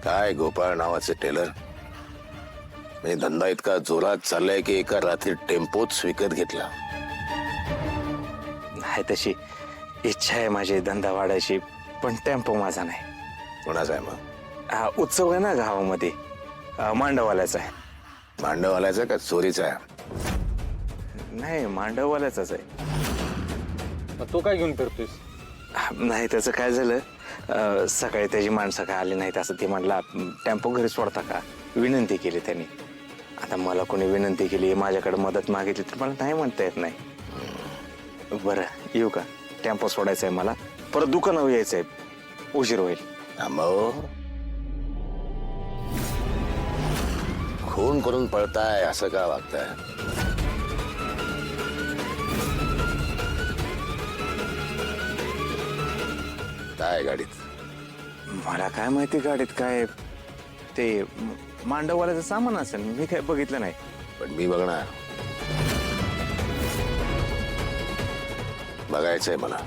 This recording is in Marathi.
काय गोपाळ नावाचे टेलर, म्हणजे धंदा इतका जोरात चाललाय की एका रात्री टेम्पोच विकत घेतला. नाही तशी इच्छा आहे माझी धंदा वाढायची, पण टेम्पो माझा नाही. कोणाचा आहे मग? हा उत्सव आहे ना गावामध्ये, मांडववाल्याचा आहे. मांडववाल्याचा का चोरीचा आहे? नाही, मांडववाल्याचाच आहे. तू काय घेऊन फिरतोयस? नाही, त्याचं काय झालं, सकाळी त्याची माणसं काय आली नाहीत असं ते म्हणला, टेम्पो घरी सोडता का, विनंती केली त्यांनी. आता मला कोणी विनंती केली, माझ्याकडे मदत मागितली तर मला नाही म्हणता येत नाही. बरं येऊ का? टेम्पो सोडायचा आहे मला, परत दुकानावर यायचं आहे, उशीर होईल. थांबव. खून करून पळताय असं का वागताय? काय गाडीत? मला काय माहिती गाडीत काय, ते मांडववाल्याचं सामान असेल, मी काय बघितलं नाही. पण मी बघणार. बघायचंय मला.